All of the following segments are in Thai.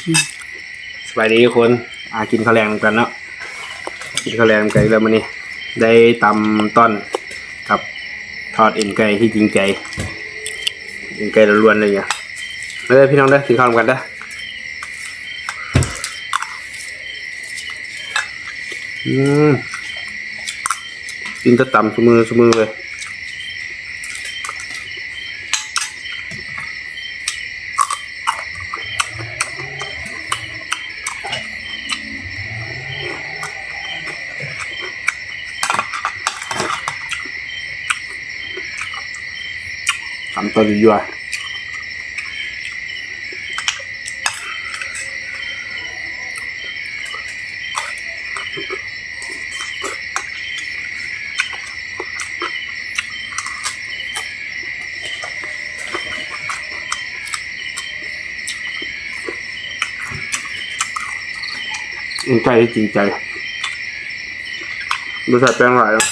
สบายดีทุกคนกินข้าวแรงกันเนาะกินข้าวแรงกันแล้วมันนี่ได้ตำต้นกับทอดเอ็นไก่ที่จริงใจเอ็นไก่ล้วนๆเลยเนี่ยเลยพี่น้องได้กินข้าวกันได้กินจะตำสมือเลยทำตัวยั่วเอ็นไก่จริงใจดูใส่แป้งหลายแล้ว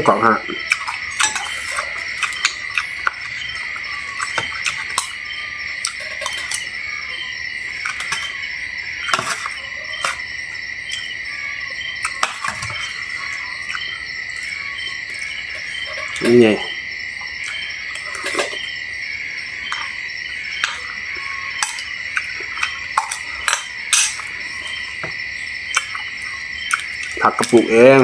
กรอบฮะนี่ไงผักกระปุกเอง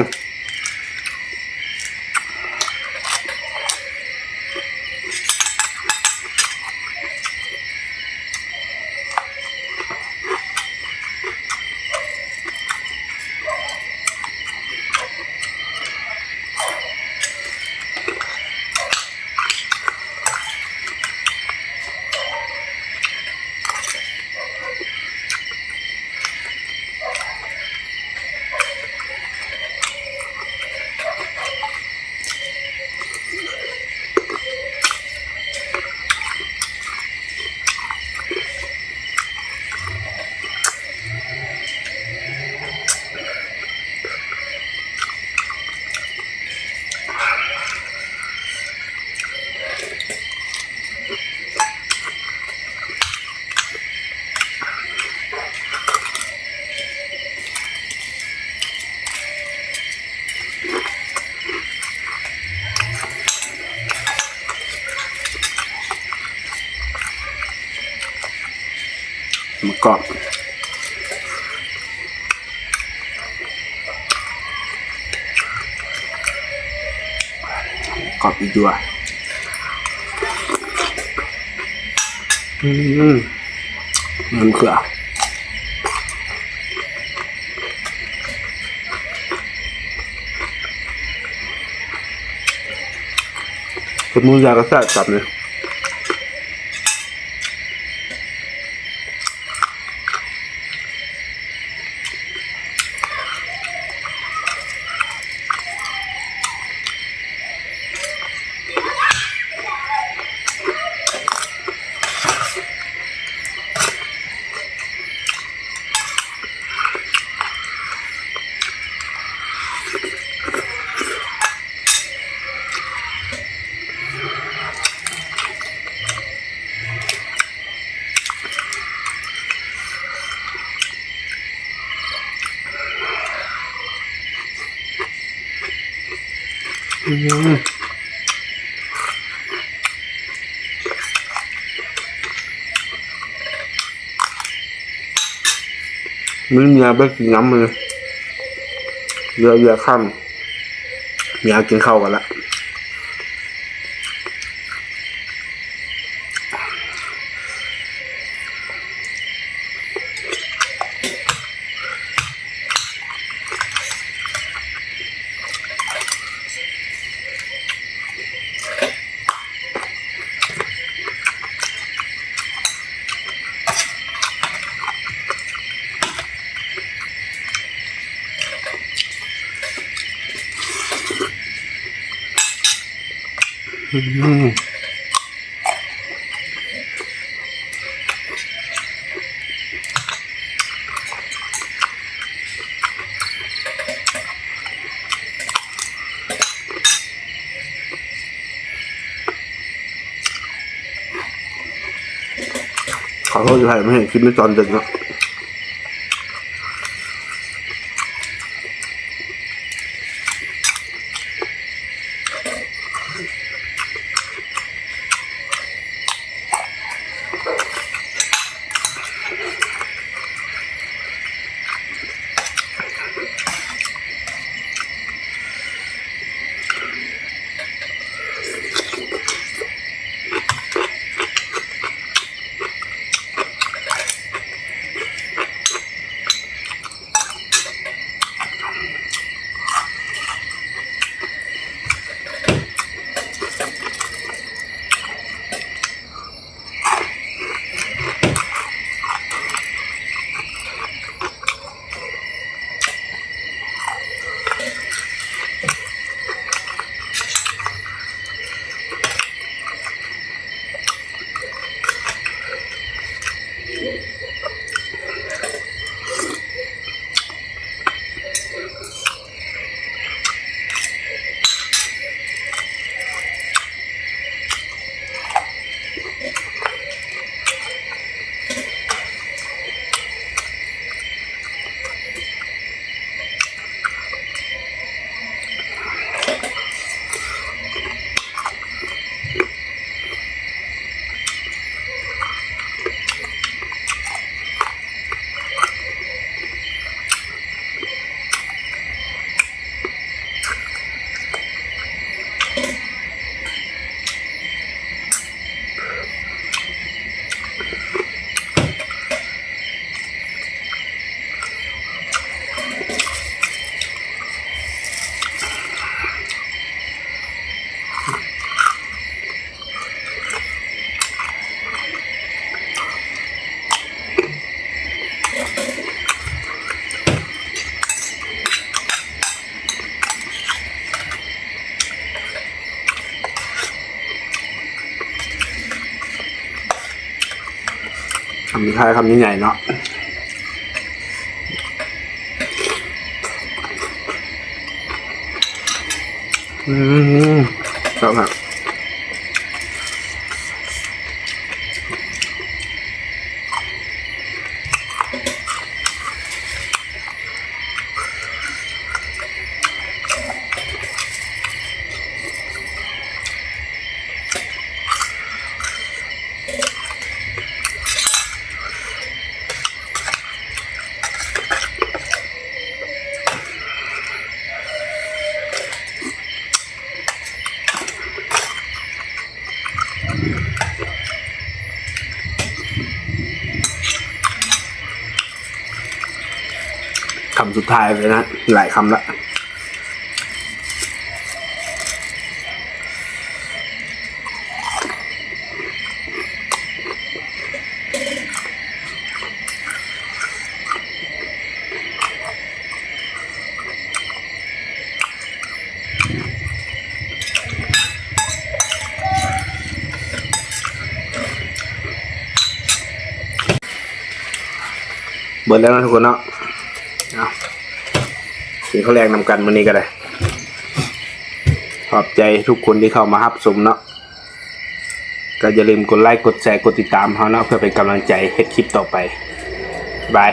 มันกรอบกรอบอีกด้วยมันเขือเป็นมือยากระแทกจับเลยMình nhà bếp thì ngắm rồi เรือค่ำอยากกินข้าวกันละขอโทษที่ถ่ายไม่เห็นคลิปในตอนดึกเนาะคำท้ายคำนี้ใหญ่เนาะชอบครับคำสุดท้ายเลยนะหลายคำละเบิดแล้วนะทุกคนเนาะกินข้าวแรงนำกันมื้อนี้ก็ได้ขอบใจทุกคนที่เข้ามารับชมเนาะก็อย่าลืมกดไลค์กดแชร์กดติดตามเราเนาะเพื่อเป็นกำลังใจเฮ็ดคลิปต่อไปบาย